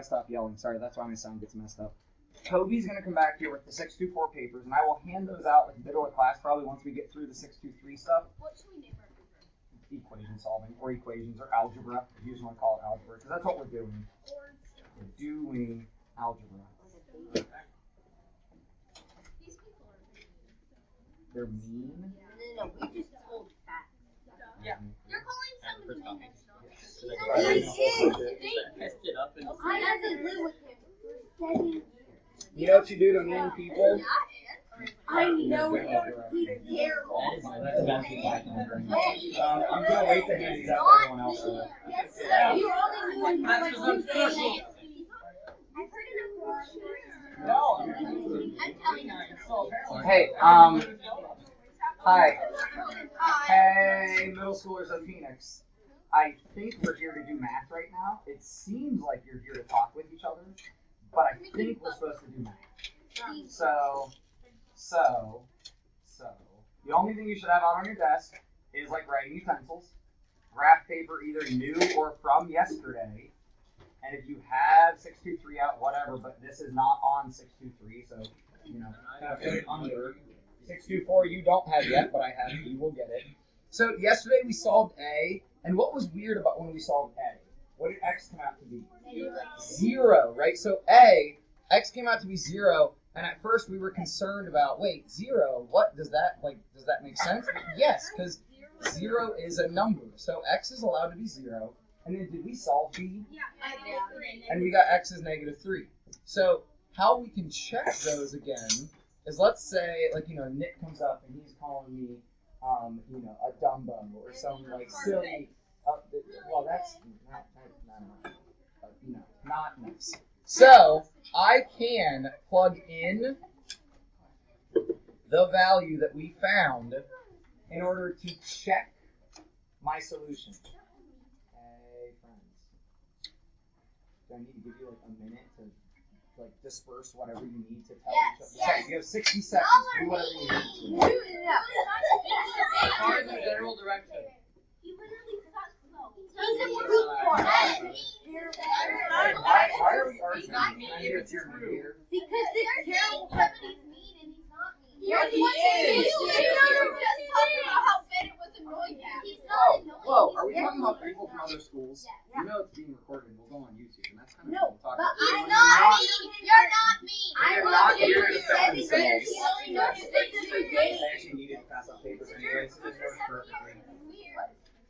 gotta stop yelling. Sorry, that's why my sound gets messed up. Toby's gonna come back here with the 624 papers, and I will hand those out like middle of class, probably once we get through the 623 stuff. What should we name our paper? Equation solving, or equations, or algebra, if you just want to call it algebra, because that's what we're doing. We're doing algebra. These people are They're mean. No, we just told facts. Yeah. You're calling some of the men next door. Tested up and I had to live with him for 7 years. You know what you do to mean people? I know he's terrible. That's about to be I'm gonna wait to hand these out to everyone else. You only knew when you were like 2 days. no. Hey, hi. Hey, middle schoolers of Phoenix. I think we're here to do math right now. It seems like you're here to talk with each other, but I think we're supposed to do math. So, the only thing you should have out on your desk is like writing utensils, graph paper either new or from yesterday, and if you have 623 out, whatever, but this is not on 623, so, you know, kind of put it under. 624 you don't have yet, but I have it, you will get it. So yesterday we solved A, and what was weird about when we solved A? What did X come out to be? 0, right? So X came out to be 0, and at first we were concerned about, wait, 0, what does that make sense? Yes, because 0 is a number, so X is allowed to be 0, and then did we solve B? Yeah. And we got X is -3. So how we can check those again is, let's say, like, you know, Nick comes up and he's calling me, you know, a dumb bum or some like silly, well, that's not you know, not nice. So I can plug in the value that we found in order to check my solution. Hey, friends. Do I need to give you like a minute to like disperse whatever you need to tell each other? Okay, you have 60 seconds. Do whatever you need to. Far in the general direction. He literally got slow. Why are we arguing? He's not mean I'm if here it's to your true. mediator. Because it's terrible. Somebody's mean and he's not mean. Yeah, he is. You were just talking about how Ben it was annoying him. He's not annoying. Whoa, are we talking about people from other schools? You know it's being recorded and we'll go on YouTube, and that's kind of No, what we'll talk but about. I'm When not you're mean. You're not mean. They're not here to defend He themselves. only knows his business for days. I actually needed to pass out papers anyway, so this works perfectly.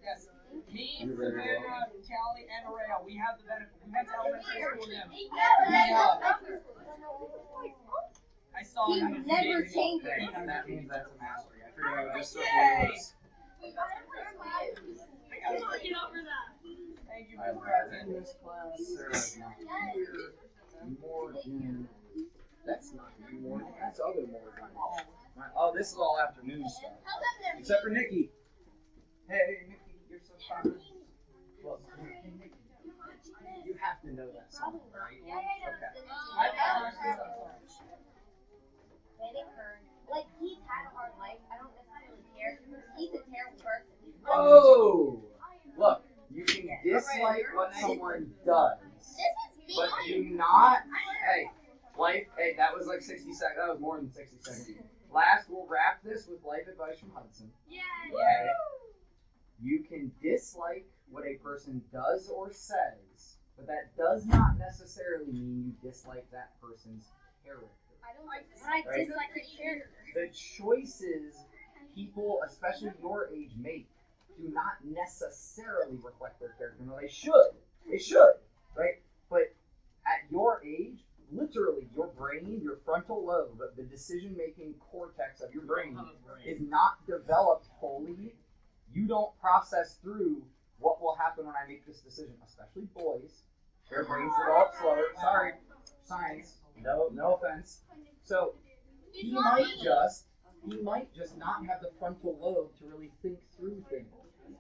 Yes. Me, Savannah, Callie, and Araya, we have the benefit. We went to elementary school with them. I saw He him. never changed Okay, it. and that means that's a mastery. I figured I would just circle yours. Thank you, I Mr. love President. in this class. Sarah's not here. Morgan. That's not you, Morgan. That's other Morgan. Oh, this is all afternoon stuff. Except for Nikki. Hey, Nikki, you're so fun. Look, you have to know that song, right? Okay. Like, he's had a hard life. I don't necessarily care. He's a terrible person. Oh! Look, you can dislike what someone does, but do not. Hey, life. Hey, that was like 60 seconds. That was more than 60 seconds. Last, we'll wrap this with life advice from Hudson. Okay. You can dislike what a person does or says, but that does not necessarily mean you dislike that person's character. I Right? dislike his character. The choices people, especially your age, make do not necessarily reflect their character. No, they should. They should, right? But at your age, literally, your brain, your frontal lobe, the decision-making cortex of your brain is not developed fully. You don't process through what will happen when I make this decision, especially boys. Their brains develop slower. Sorry, science. No offense. So he might just not have the frontal lobe to really think through things.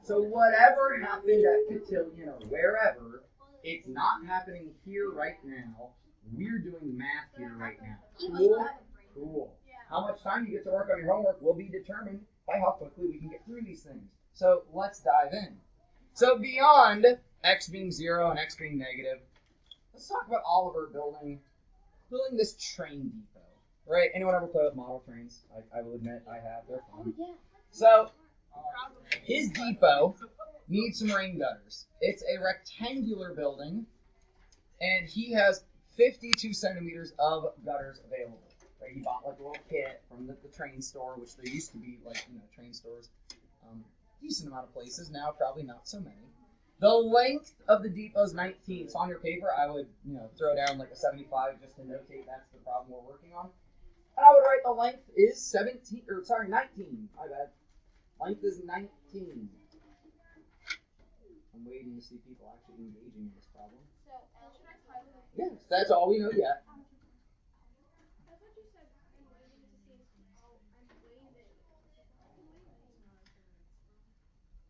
So whatever happened at Cotillion or wherever, it's not happening here right now. We're doing math here right now. Cool. How much time you get to work on your homework will be determined by how quickly we can get through these things. So let's dive in. So beyond x being 0 and x being negative, let's talk about Oliver building this train depot. Right? Anyone ever play with model trains? I will admit I have. They're fun. Yeah. So, his depot needs some rain gutters. It's a rectangular building, and he has 52 centimeters of gutters available. Right? He bought like a little kit from the train store, which there used to be like, train stores. Decent amount of places. Now probably not so many. The length of the depot is 19. So on your paper, I would throw down like a 75 just to notate that's the problem we're working on. And I would write the length is 19. My bad. Length is 19. I'm waiting to see people actually engaging in this problem. Yes, that's all we know yet.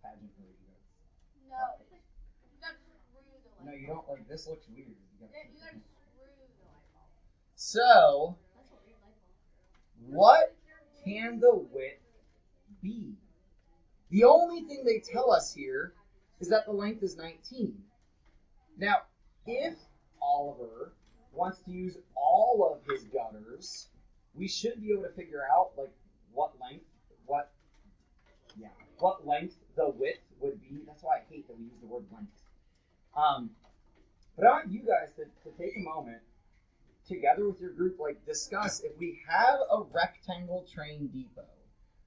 Pageant for you guys. No, you gotta screw the light. No, you don't. Like, this looks weird. You gotta screw the light bulb. So, what can the width be? The only thing they tell us here is that the length is 19. Now, if Oliver wants to use all of his gutters, we should be able to figure out like what length the width would be. That's why I hate that we use the word length. But I want you guys to take a moment together with your group, like discuss if we have a rectangle train depot,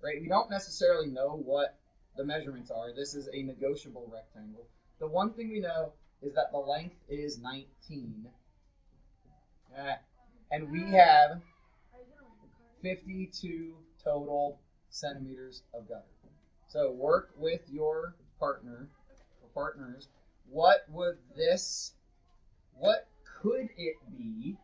right? We don't necessarily know what the measurements are. This is a negotiable rectangle. The one thing we know is that the length is 19. And we have 52 total centimeters of gutter. So work with your partner or partners. What could it be?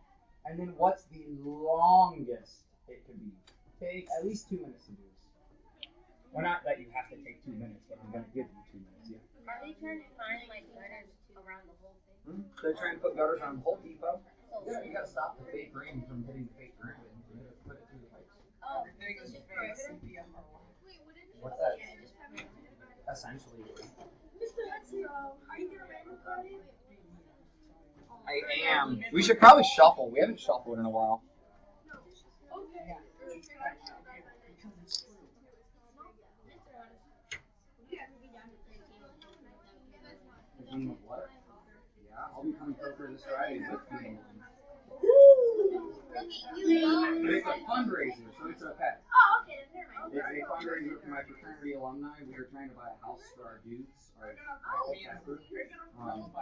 And then what's the longest it could be? Take at least 2 minutes to do this. Well, not that you have to take 2 minutes, but I'm going to give you 2 minutes, yeah. Are they trying to find like gutters around the whole thing? They're trying to put gutters around the whole depot. Yeah, you got to stop the fake rain from hitting the fake ground. You got to put it through the pipes. Oh, Everything is just fake perimeter? sepia. Wait, what did you What's that? Yeah, just perimeter. Essentially. Mr. Let's are you gonna random code it? I am. We should probably shuffle. We haven't shuffled in a while. Okay. A game of what? Yeah, I'll be coming poker this Friday with you. But it's a fundraiser, so it's okay. Oh, okay, then never mind. It's a fundraiser for my fraternity alumni. We are trying to buy a house for our dudes, our chapter.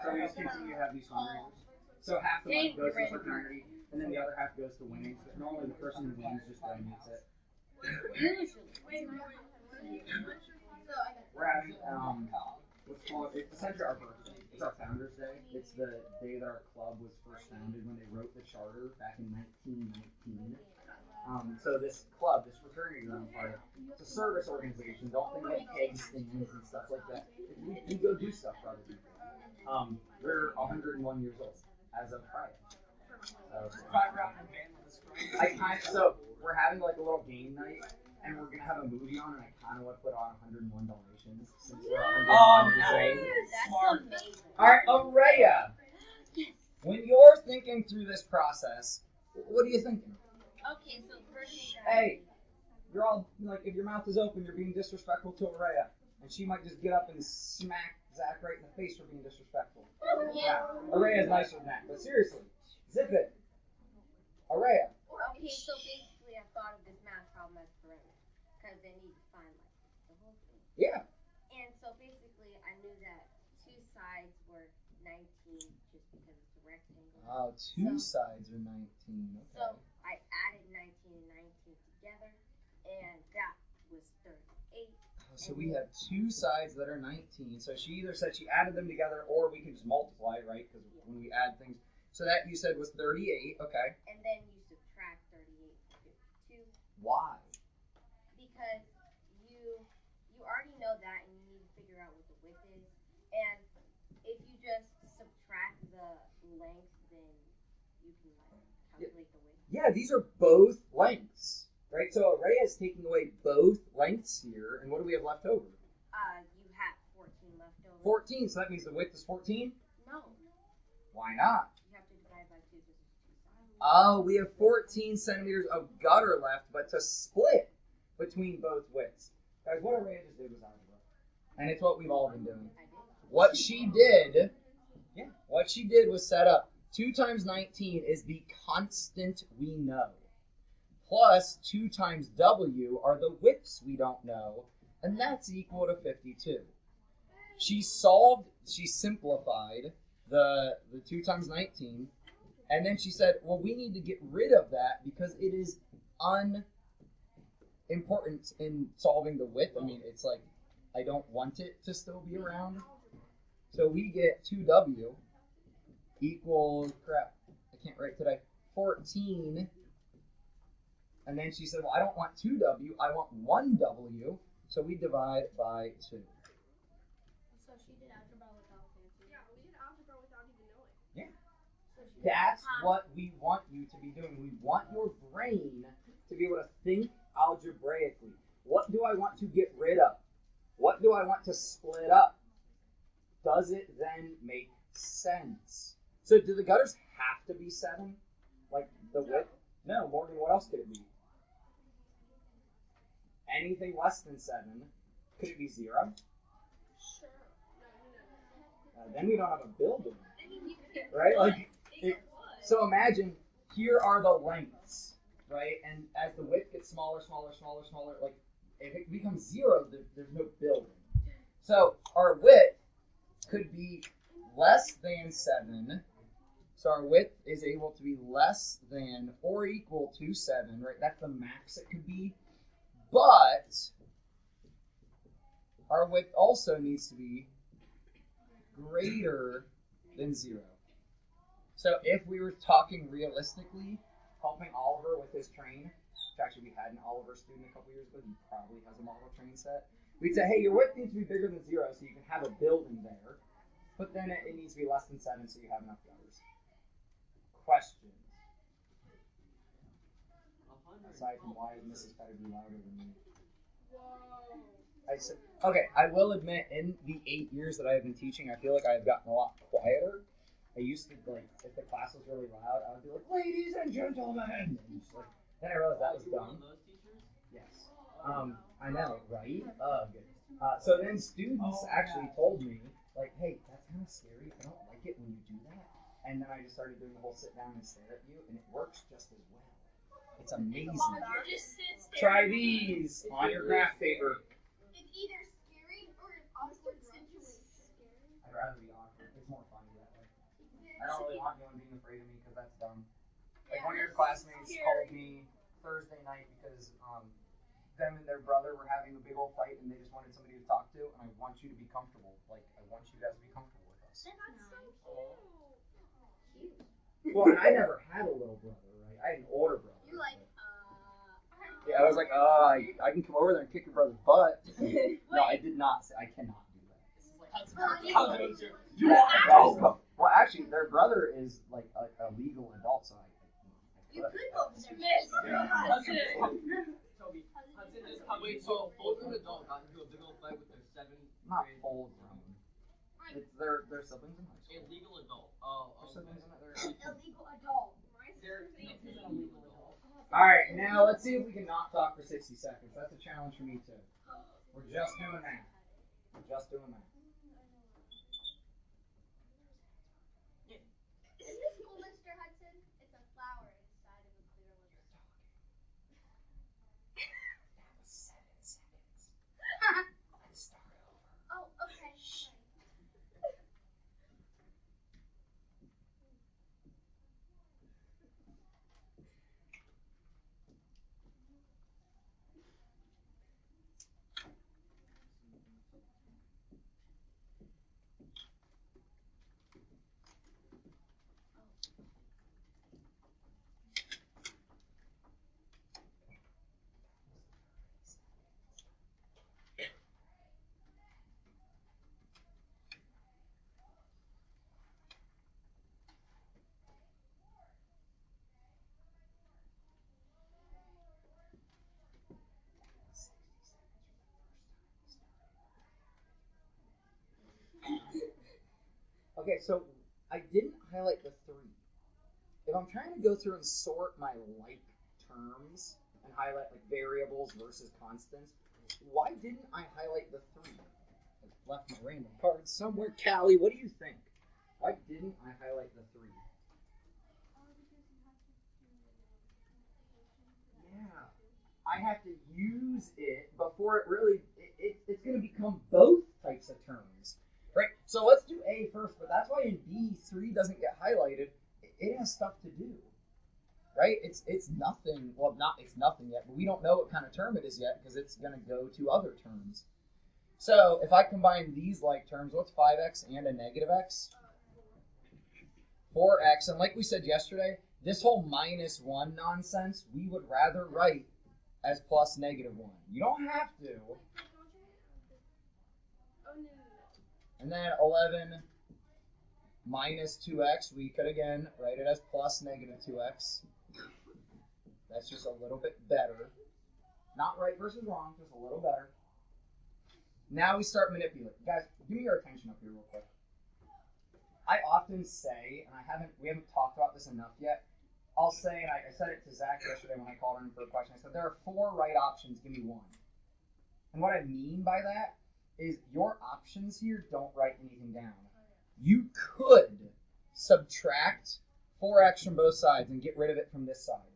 So we just continue to have these fundraisers. So half the money goes to the fraternity, and then the other half goes to winnings. But normally the person who wins just donates it. We're having what's called, it's essentially our birthday. It's our Founders Day. It's the day that our club was first founded when they wrote the charter back in 1919. So this club, this fraternity that I'm part of, it's a service organization. Don't think like keg stands and stuff like that. We go do stuff for other people. We're 101 years old as of Friday. So we're having like a little game night, and we're gonna have a movie on, and I kind of want to put on 101 Dalmatians since we're 101 years old. That's Smart. amazing. All right, Araya, when you're thinking through this process, what are you thinking? Okay, so first Hey, you're all like, if your mouth is open, you're being disrespectful to Araya, and she might just get up and smack Zach right in the face for being disrespectful. Yeah, Araya's nicer than that, but seriously, zip it. Araya. Okay, so basically I thought of this math problem as perimeter, because they need to find like the whole thing. Yeah. And so basically I knew that two sides were 19 just because it's a rectangle. Oh, two sides are 19. Okay. So I added 19 and 19 together, and that was 38. So we have two sides that are 19. So she either said she added them together, or we can just multiply, right? Because when we add things, so that you said was 38. Okay. And then you subtract 38 from 52. Why? Because you already know that, and you need to figure out what the width is. And if you just subtract the length, then you can like calculate the width. Yeah, these are both lengths, right? So Araya is taking away both lengths here, and what do we have left over? You have 14 left over. 14. So that means the width is 14. No, Why not? you have to Oh, we have 14 centimeters of gutter left, but to split between both widths. Guys, what Araya just did was algebra. And it's what we've all been doing. What she did was set up 2 times 19 is the constant we know. Plus 2 times W are the widths we don't know, and that's equal to 52. She simplified the 2 times 19, and then she said, well, we need to get rid of that because it is unimportant in solving the width. I mean, it's like, I don't want it to still be around. So we get 2W equals, crap, I can't write today, 14. And then she said, well, I don't want 2W, I want 1W. So we divide by 2. So she did algebra without fancy. Yeah, we did algebra without even knowing. Yeah. That's what we want you to be doing. We want your brain to be able to think algebraically. What do I want to get rid of? What do I want to split up? Does it then make sense? So do the gutters have to be 7? Like the width? No, Morgan, what else could it be? Anything less than 7. Could it be 0? Sure. No. Then we don't have a building. Right? Like, so imagine, here are the lengths, right? And as the width gets smaller, like, if it becomes 0, there's no building. So our width could be less than 7. So our width is able to be less than or equal to 7, right? That's the max it could be. But our width also needs to be greater than 0. So if we were talking realistically, helping Oliver with his train, which actually we had an Oliver student a couple years ago, he probably has a model train set. We'd say, hey, your width needs to be bigger than 0 so you can have a building there. But then it needs to be less than 7 so you have enough gutters. Questions? Aside from why is Mrs. Pettigrew louder than me? Whoa. Okay, I will admit, in the 8 years that I have been teaching, I feel like I have gotten a lot quieter. I used to, like, if the class was really loud, I would be like, ladies and gentlemen! And just, like, then I realized that was dumb. Yes. I know, right? Good. So then students actually told me, like, hey, that's kind of scary. I don't like it when you do that. And then I just started doing the whole sit down and stare at you, and it works just as well. It's amazing. Try these on your graph paper. It's either scary or an awkward situation. I'd rather be awkward. It's more funny that way. I don't really want anyone being afraid of me because that's dumb. Like one of your classmates called me Thursday night because them and their brother were having a big old fight and they just wanted somebody to talk to, and I want you to be comfortable. Like, I want you guys to be comfortable with us. That's so cute. Well, and I never had a little brother, right? I had an older brother. You're like, Yeah, I was like, I can come over there and kick your brother's butt. No, I did not say, I cannot do that. Well, actually, their brother is like a legal adult, so you could go to their Wait, so both an adult got into a big old fight with their 7th not grade full grown. It's their siblings in high school. illegal adult. Oh, Their siblings in their illegal adult. they're illegal adult. Alright, now let's see if we can not talk for 60 seconds. That's a challenge for me too. We're just doing that. Is this cool, Mr. Hudson? It's a flower inside of a clear liquid. That was 7 seconds. Let's start over. Oh, okay. Okay, so I didn't highlight the 3. if I'm trying to go through and sort my like terms and highlight like variables versus constants, why didn't I highlight the 3? I left my random card somewhere. Callie, what do you think? Why didn't I highlight the 3? Yeah. I have to use it before it really, it's going to become both types of terms. Right? So let's do A first, but that's why in B, 3 doesn't get highlighted. It has stuff to do. Right? It's nothing, well, it's nothing yet, but we don't know what kind of term it is yet because it's going to go to other terms. So if I combine these like terms, what's 5x and a negative x? 4x, and like we said yesterday, this whole minus 1 nonsense, we would rather write as plus negative 1. You don't have to. And then 11 minus 2x, we could again write it as plus negative 2x. That's just a little bit better. Not right versus wrong, just a little better. Now we start manipulating. Guys, give me your attention up here real quick. I often say, and we haven't talked about this enough yet, I'll say, and I said it to Zach yesterday when I called him for a question, I said, there are 4 right options, give me 1. And what I mean by that is your options here don't write anything down. You could subtract 4x from both sides and get rid of it from this side.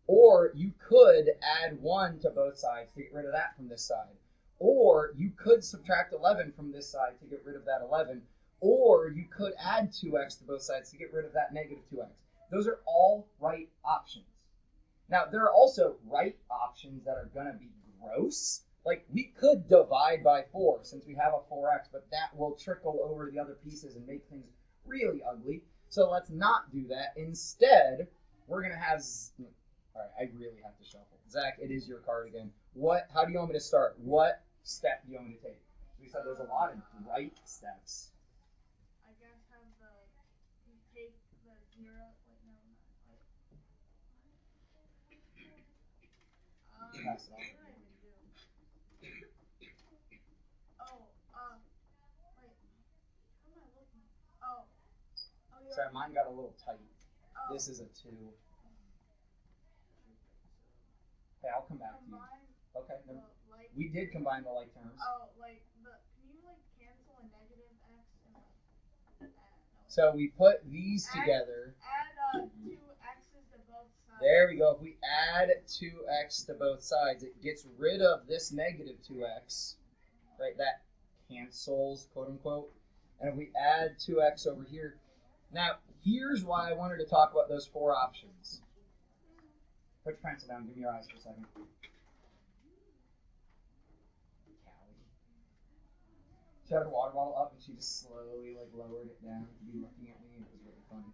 Or you could add 1 to both sides to get rid of that from this side. Or you could subtract 11 from this side to get rid of that 11. Or you could add 2x to both sides to get rid of that negative 2x. Those are all right options. Now, there are also right options that are going to be gross. Like, we could divide by 4 since we have a 4x, but that will trickle over the other pieces and make things really ugly. So let's not do that. Instead, we're going to have... All right, I really have to shuffle. Zach, it is your card again. How do you want me to start? What step do you want me to take? We said there's a lot of right steps. I guess you take the 0, Pass it on. what did I even do? Oh, wait, how am I looking? Oh, yeah. Sorry, mine got a little tight. Oh. This is a 2. Okay, I'll come back to you. Okay, no. We did combine the like terms. Oh, can you cancel a negative x and So we put these together. Add 2 x's to both sides. There we go. If we add 2x to both sides, it gets rid of this negative 2x, right? That cancels, quote unquote. And if we add 2x over here, now here's why I wanted to talk about those 4 options. Put your pencil down. Give me your eyes for a second. She had her water bottle up and she just slowly lowered it down to be looking at me. It was really funny.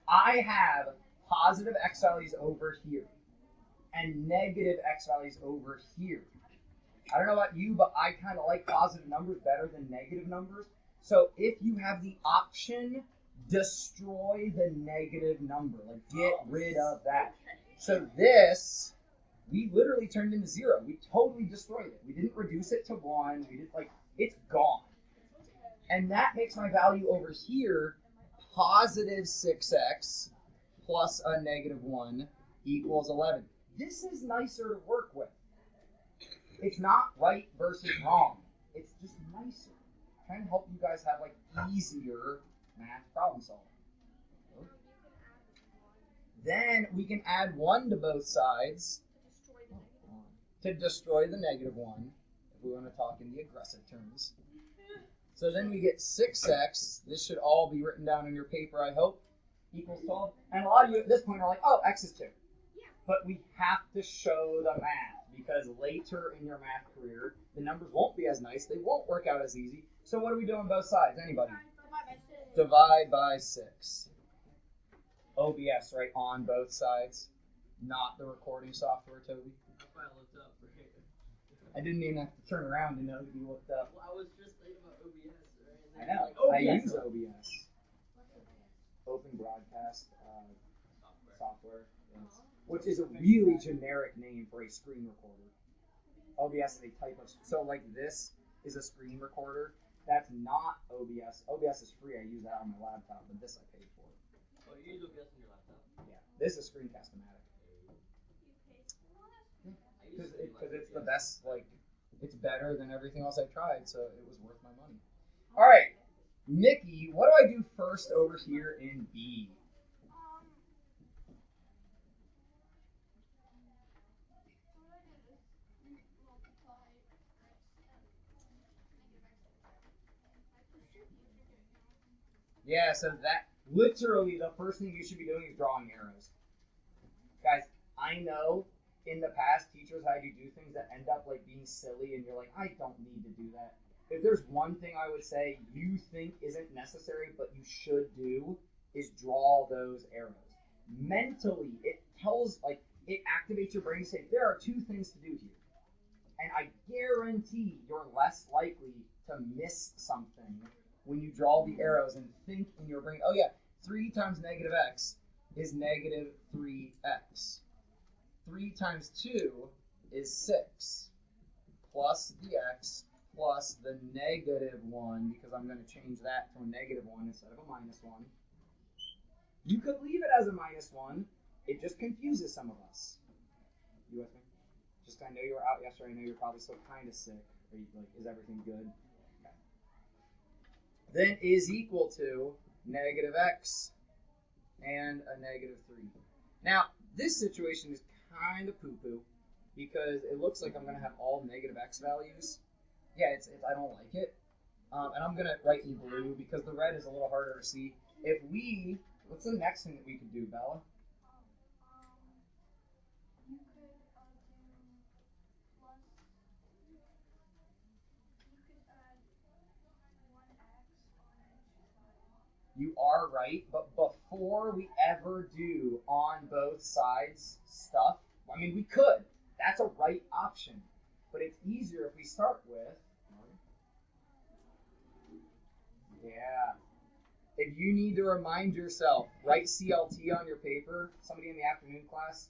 I have positive x values over here and negative x values over here. I don't know about you, but I kind of like positive numbers better than negative numbers. So if you have the option, destroy the negative number. Get rid of that. So this, we literally turned into 0. We totally destroyed it. We didn't reduce it to 1. We did it's gone. And that makes my value over here positive 6x plus a negative 1 equals 11. This is nicer to work with. It's not right versus wrong. It's just nicer. I'm trying to help you guys have easier math problem solving. Then we can add 1 to both sides to destroy the negative 1, if we want to talk in the aggressive terms. So then we get 6x, this should all be written down in your paper, I hope, equals 12. And a lot of you at this point are like, oh, x is 2. But we have to show the math, because later in your math career, the numbers won't be as nice, they won't work out as easy. So what do we do on both sides? Anybody? Divide by 6. OBS, right, on both sides, not the recording software, Toby. That's why I looked up, right? I didn't even have to turn around to know that you looked up. Well, I was just thinking about OBS, right? I know. I use OBS. Open Broadcast software. Yes. Which is a really generic name for a screen recorder. OBS is a type of... So, this is a screen recorder. That's not OBS. OBS is free. I use that on my laptop, but this I paid for. Oh, you use OBS on your laptop? This is screencast-o-matic. Because it's the best, like, it's better than everything else I've tried, so it was worth my money. All right, Nikki, what do I do first over here in B? Yeah, so that, literally, the first thing you should be doing is drawing arrows. Guys, I know in the past teachers had you do things that end up like being silly and you're like, I don't need to do that. If there's one thing I would say you think isn't necessary but you should do is draw those arrows. Mentally, it tells, like, it activates your brain to say, there are two things to do here. And I guarantee you're less likely to miss something when you draw the arrows and think in your brain, oh yeah, 3 times negative x is negative 3x. 3 times 2 is 6, plus the x, plus the negative 1, because I'm going to change that to a negative 1 instead of a minus 1. You could leave it as a minus 1. It just confuses some of us. You with me? Just, I know you were out yesterday. I know you're probably still kind of sick. Are you, like, is everything good? Okay. Then is equal to negative x and a negative 3. Now, this situation is kind of poo-poo because it looks like I'm going to have all negative x values. Yeah, it's I don't like it. And I'm going to write in blue because the red is a little harder to see. If we, what's the next thing that we could do, Bella? You could do plus. You could add 1x on each side. You are right, but before we ever do on both sides stuff, I mean, we could. That's a right option. But it's easier if we start with, yeah. If you need to remind yourself, write CLT on your paper. Somebody in the afternoon class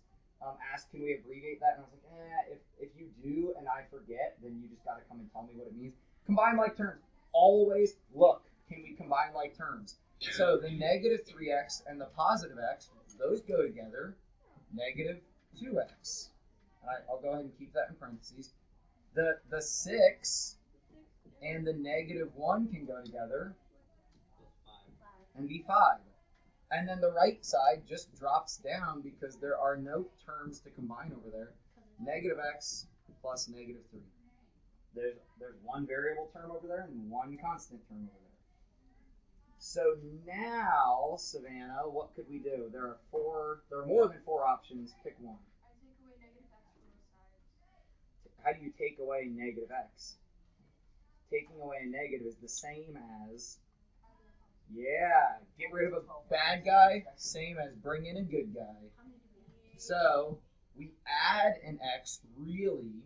asked, can we abbreviate that? And I was like, if you do and I forget, then you just got to come and tell me what it means. Combine like terms. Always look, can we combine like terms? So the negative 3x and the positive x, those go together, negative 2x. I'll go ahead and keep that in parentheses. The 6 and the negative 1 can go together and be 5. And then the right side just drops down because there are no terms to combine over there. Negative x plus negative 3. There's one variable term over there and one constant term over there. So now, Savannah, what could we do? There are more than 4 options. Pick one. I take away negative x from both sides. How do you take away negative x? Taking away a negative is the same as, yeah, get rid of a bad guy, same as bring in a good guy. So we add an x really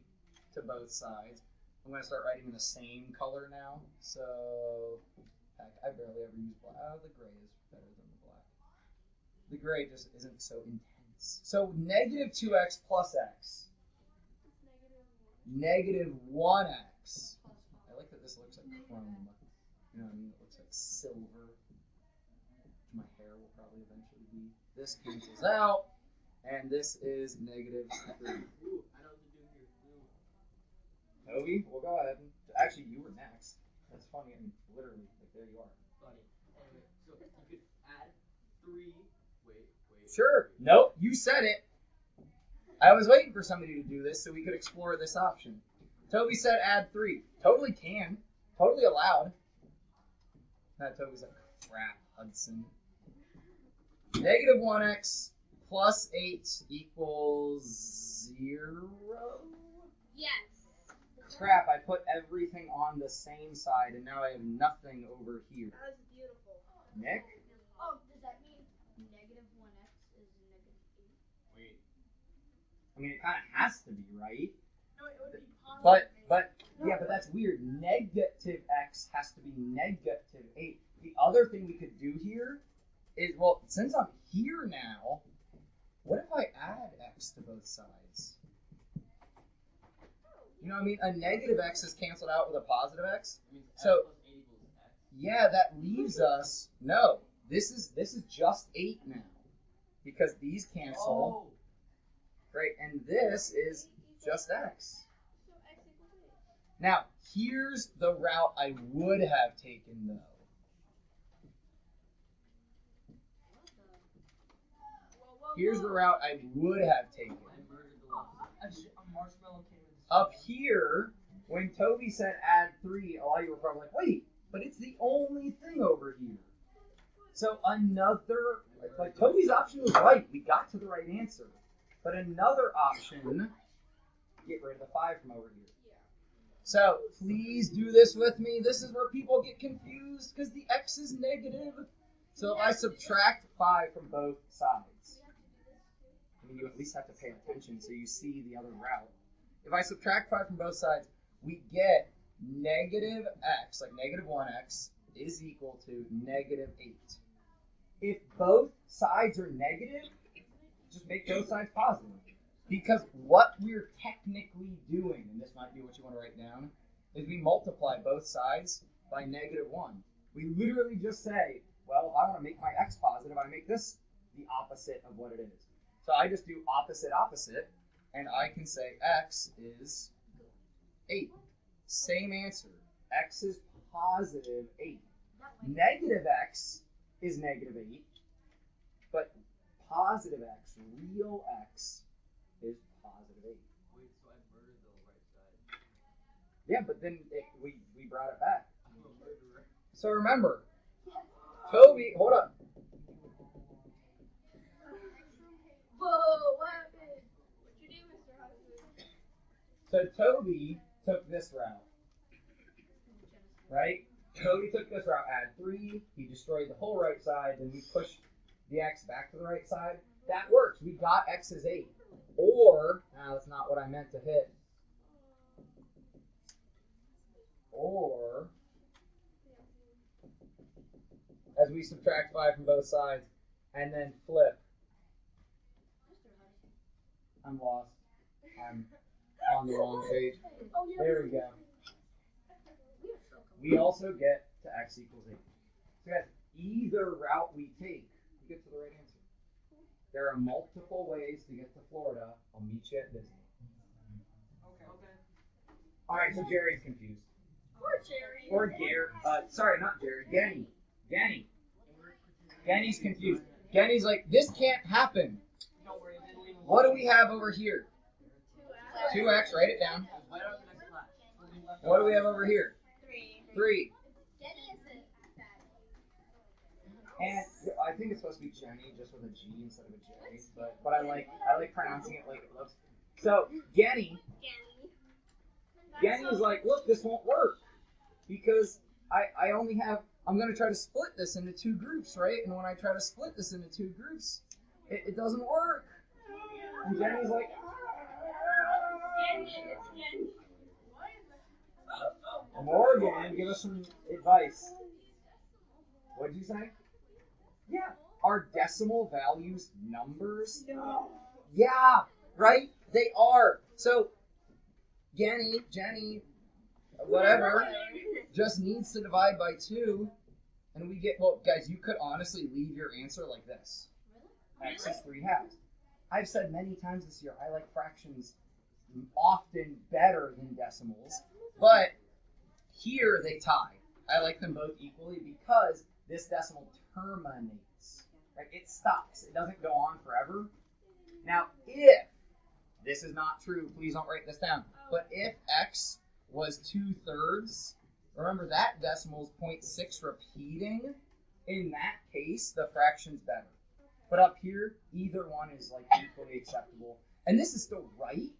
to both sides. I'm going to start writing in the same color now. So heck, I barely ever use black. Oh, the gray is better than the black. The gray just isn't so intense. So negative 2x plus x. Negative 1x. I like that this looks like chrome. You know what I mean? It looks like silver. My hair will probably eventually be. This cancels out. And this is negative 3. Ooh, I know what to do here. Ooh. Toby, we'll go ahead. Actually, you were next. That's funny. I mean, literally, like, there you are. Funny. Anyway, so you could add 3. Wait. Sure. Nope, you said it. I was waiting for somebody to do this so we could explore this option. Toby said add 3. Totally can. Totally allowed. That Toby's like, crap, Hudson. Negative 1x plus 8 equals 0? Yes. Crap, I put everything on the same side and now I have nothing over here. That was beautiful. Nick? Does that mean negative 1x is negative 8? Wait. I mean, it kind of has to be, right? No, it would be positive. But that's weird. Negative x has to be negative 8. The other thing we could do here is, well, since I'm here now, what if I add x to both sides? You know what I mean? A negative x is canceled out with a positive x. It means x So, plus 8 equals x. yeah, that leaves us, no, this is just 8 now. because these cancel, Oh. right? And this is just x. So x equals 8. Now, here's the route I would have taken, though. Here's the route I would have taken. I murdered the last. A marshmallow came in. Up here, when Toby said add 3, a lot of you were probably like, wait, but it's the only thing over here. So another, like Toby's option was right. We got to the right answer. But another option, get rid of the 5 from over here. So please do this with me. This is where people get confused because the x is negative. So if I subtract 5 from both sides, I mean, you at least have to pay attention so you see the other route. If I subtract 5 from both sides, we get negative x, like negative 1x, is equal to negative 8. If both sides are negative, just make both sides positive. Because what we're technically doing, and this might be what you want to write down, is we multiply both sides by negative 1. We literally just say, well, if I want to make my x positive, I make this the opposite of what it is. So I just do opposite, opposite, and I can say x is 8. Same answer. X is positive 8. Negative x is negative 8, but positive x, real x, is positive 8. Wait, so I murdered the right side. Yeah, but then we brought it back. I'm a murderer. So remember, Toby, hold up. Whoa, what happened? What'd you do, Mr. Hudson? So Toby took this route, right? Toby took this route, add 3, he destroyed the whole right side, then we pushed the x back to the right side. That works. We got x is 8. Or, now that's not what I meant to hit. Or, as we subtract 5 from both sides, and then flip. I'm lost. I'm on the wrong page. There we go. We also get to x equals 8. So guys, either route we take, we get to the right answer. There are multiple ways to get to Florida. I'll meet you at Disney. Okay. All right, so Jerry's confused. Poor Jerry. Or Gary. Sorry, not Jerry. Genny. Genny's confused. Genny's like, this can't happen. Don't worry, I didn't leave him. What do we have over here? 2x. 2x, write it down. Right out the next class. What do we have over here? 3. 3. Jenny isn't bad. And I think it's supposed to be Jenny, just with a G instead of a J. But I like pronouncing it like it looks. So Genny is like, look, this won't work because I only have. I'm gonna try to split this into 2 groups, right? And when I try to split this into 2 groups, it doesn't work. And Jenny's like, Morgan, give us some advice. What'd you say? Yeah. Are decimal values numbers? No. Yeah, right? They are. So, Jenny, whatever, just needs to divide by 2, and we get, well, guys, you could honestly leave your answer like this. X is 3 halves. I've said many times this year, I like fractions often better than decimals, but here they tie. I like them both equally because this decimal terminates. Right? It stops. It doesn't go on forever. Now, if this is not true, please don't write this down, but if x was 2/3, remember that decimal is 0.6 repeating. In that case, the fraction's better. But up here, either one is like equally acceptable. And this is still right.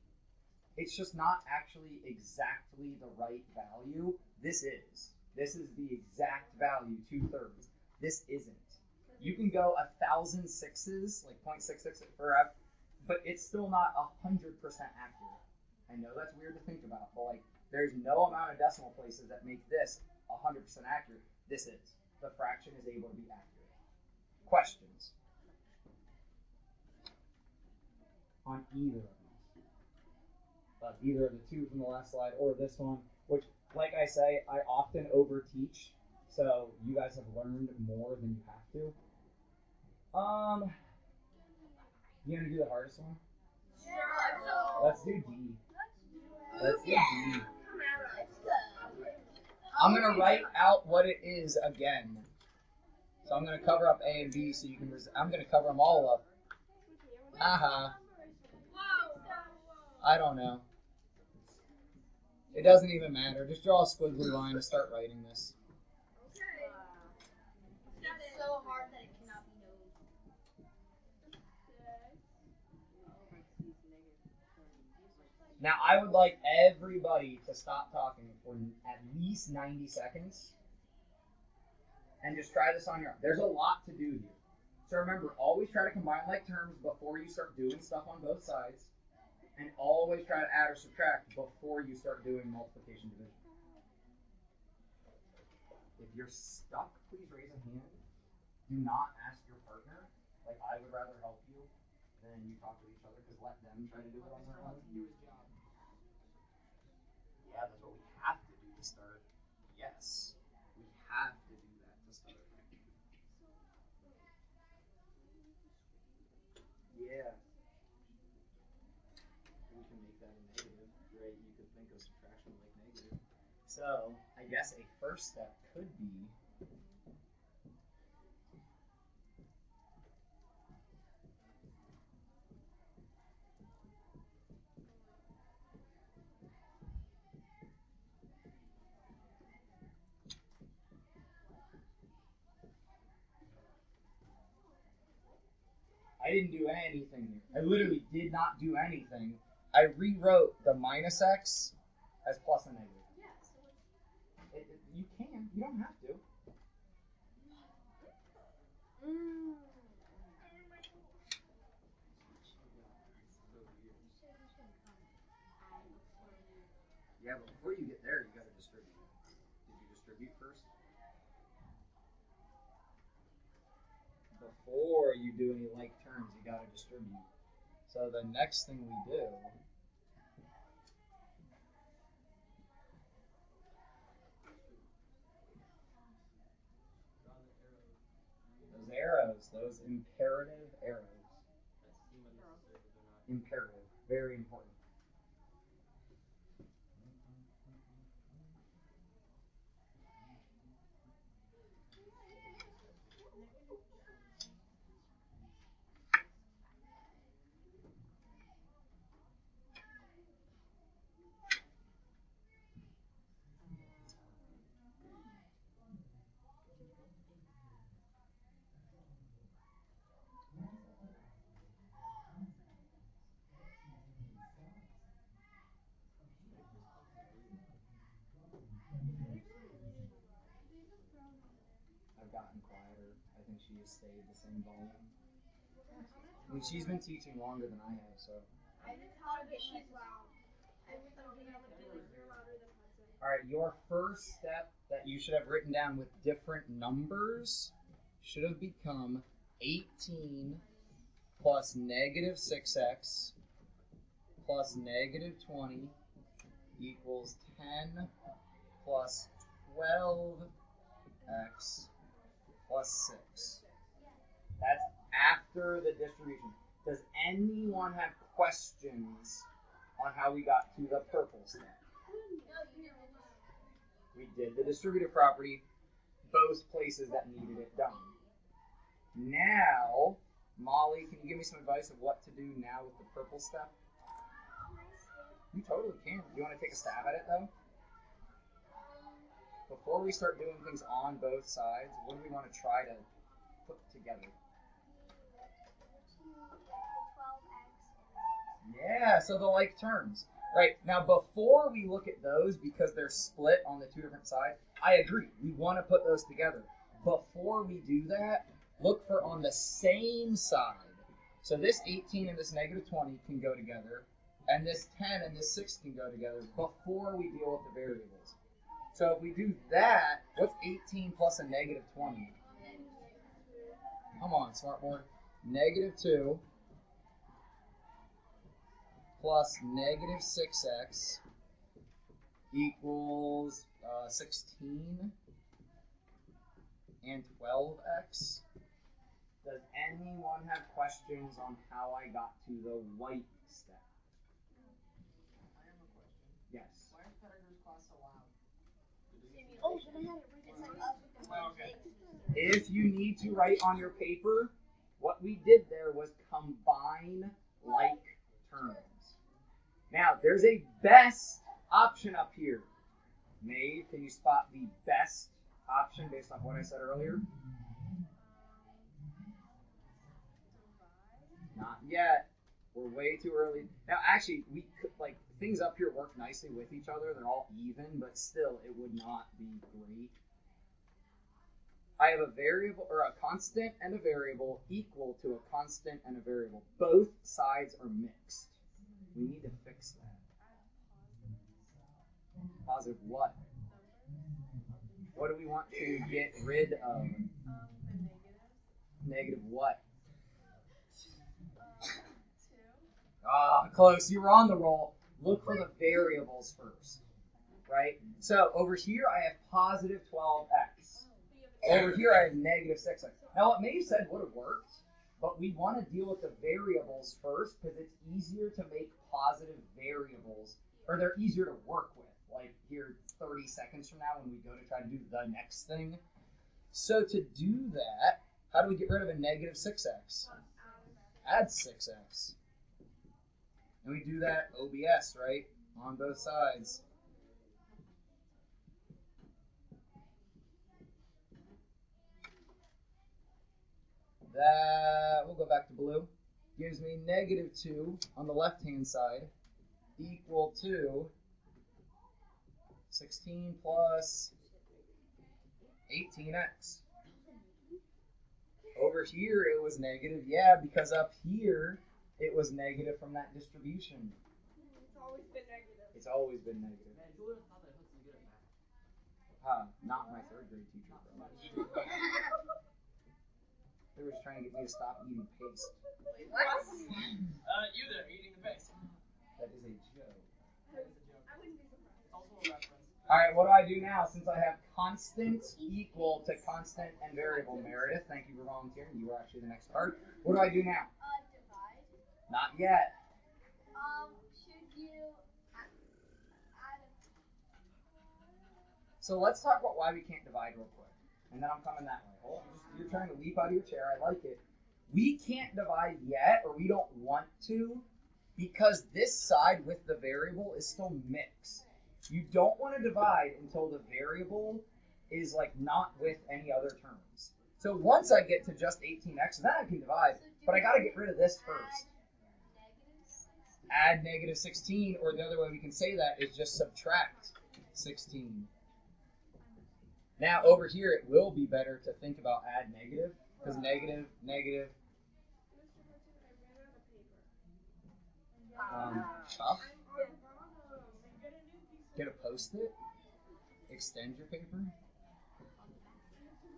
It's just not actually exactly the right value. This is. This is the exact value, 2/3. This isn't. You can go 1,000 sixes, like 0.66 forever, but it's still not 100% accurate. I know that's weird to think about, but like, there's no amount of decimal places that make this 100% accurate. This is. The fraction is able to be accurate. Questions on either of these? Either of the 2 from the last slide or this one, which, like I say, I often overteach, so you guys have learned more than you have to. You gonna do the hardest one? Yeah. Let's do D. Let's do D. Come on, let's go. I'm gonna write out what it is again. So I'm gonna cover up A and B so you can. I'm gonna cover them all up. I don't know. It doesn't even matter. Just draw a squiggly line and start writing this. It's so hard that it cannot be known. Now I would like everybody to stop talking for at least 90 seconds and just try this on your own. There's a lot to do here. So remember, always try to combine like terms before you start doing stuff on both sides. And always try to add or subtract before you start doing multiplication division. If you're stuck, please raise a hand. Do not ask your partner. Like, I would rather help you than you talk to each other, because let them try to do it on their own. Yeah, that's what we have to do to start. Yes, we have to do that to start. Yeah. We can make that a negative, right? You could think of subtraction like negative. So, I guess a first step could be I didn't do anything here. I literally did not do anything. I rewrote the minus x as plus and negative. Yeah, so You can. You don't have to. Yeah, but before you get there, you got to distribute. Did you distribute first? Before you do any like terms, you got to distribute. So the next thing we do those arrows, those imperative arrows. Imperative, very important. I've gotten quieter. I think she has stayed the same volume. I mean, she's been teaching longer than I have, so. I just thought that she's loud. I just thought that you're louder than Hudson. Alright, your first step that you should have written down with different numbers should have become 18 plus negative 6x plus negative 20 equals 10 plus 12x plus 6. That's after the distribution. Does anyone have questions on how we got to the purple step? We did the distributive property, both places that needed it done. Now, Molly, can you give me some advice of what to do now with the purple step? You totally can. You want to take a stab at it, though? Before we start doing things on both sides, what do we want to try to put together? Yeah, so the like terms. Right, now before we look at those, because they're split on the two different sides, I agree, we want to put those together. Before we do that, look for on the same side. So this 18 and this negative 20 can go together, and this 10 and this 6 can go together before we deal with the variables. So if we do that, what's 18 plus a negative 20? Come on, smart boy. Negative 2 plus negative 6x equals 16 and 12x. Does anyone have questions on how I got to the white step? I have a question. Yes. Why is Pettigrews class so loud? Oh, but I had it right beside us with the Oh, okay. If you need to write on your paper, what we did there was combine like terms. Now, there's a best option up here. Maeve, can you spot the best option based on what I said earlier? Not yet. We're way too early. Now, actually, we could, like, things up here work nicely with each other. They're all even, but still, it would not be great. I have a variable, or a constant and a variable equal to a constant and a variable. Both sides are mixed. We need to fix that. Positive what? What do we want to get rid of? The Negative what? 2. Ah, close. You were on the roll. Look for the variables first, right? So over here I have positive 12x. Over here I have negative 6x. Now what Maeve said would have worked, but we want to deal with the variables first because it's easier to make positive variables, or they're easier to work with. Like here 30 seconds from now when we go to try to do the next thing. So to do that, how do we get rid of a negative 6x? Add 6x. And we do that OBS, right? On both sides. That, we'll go back to blue, gives me negative 2 on the left-hand side equal to 16 plus 18x. Over here it was negative, yeah, because up here it was negative from that distribution. It's always been negative. It's always been negative. Man, who would have thought that Hudson good at math? Not my third grade teacher, bro. They were just trying to get me to stop eating paste. What? You there, eating the base. That is a joke. That is a joke. I wouldn't be surprised. It's also a reference. Alright, what do I do now since I have constant equal to constant and variable? Meredith, thank you for volunteering. You were actually the next part. What do I do now? Divide. Not yet. Should you add So let's talk about why we can't divide real quick. And then I'm coming that way. Hold on. You're trying to leap out of your chair. I like it. We can't divide yet, or we don't want to, because this side with the variable is still mixed. You don't want to divide until the variable is like not with any other terms. So once I get to just 18x, then I can divide, but I got to get rid of this first. Add negative 16, or the other way we can say that is just subtract 16. Now over here it will be better to think about add negative, because negative, negative, tough. Get a post-it, extend your paper.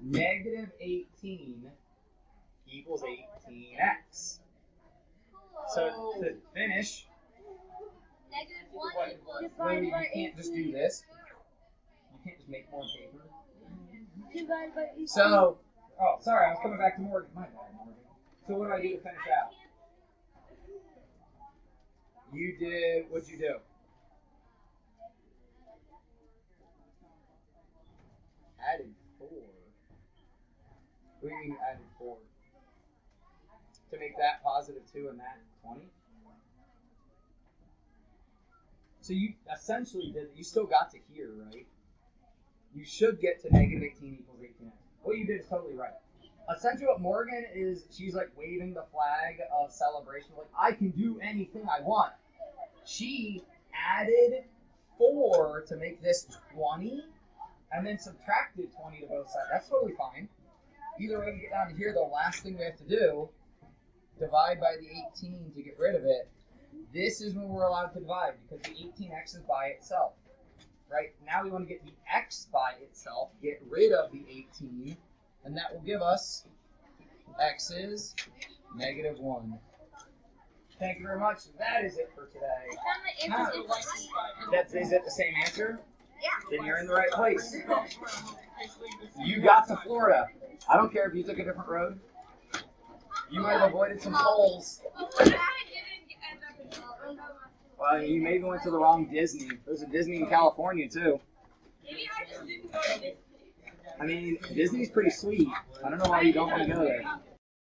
Negative 18 equals 18x. So to finish, negative 1 equals Lily, you can't just do this. You can't just make more paper. So, oh, sorry, I was coming back to Morgan. My bad, Morgan. So what do I do to finish out? You did, what'd you do? Added 4. What do you mean added 4? To make that positive 2 and that 20? So you essentially did, you still got to here, right? You should get to negative 18 equals 18x. What you did is totally right. Essentially what Morgan is, she's like waving the flag of celebration, like, I can do anything I want. She added 4 to make this 20, and then subtracted 20 to both sides. That's totally fine. Either way, we get down to here, the last thing we have to do, divide by the 18 to get rid of it. This is when we're allowed to divide, because the 18x is by itself. Right? Now we want to get the x by itself, get rid of the 18, and that will give us x is negative 1. Thank you very much. That is it for today. Is it the same answer? Yeah. Then you're in the right place. You got to Florida. I don't care if you took a different road. You might have avoided some tolls. Well, you maybe went to the wrong Disney. There's a Disney in California too. Maybe I just didn't go to Disney. I mean, Disney's pretty sweet. I don't know why you don't want to go there.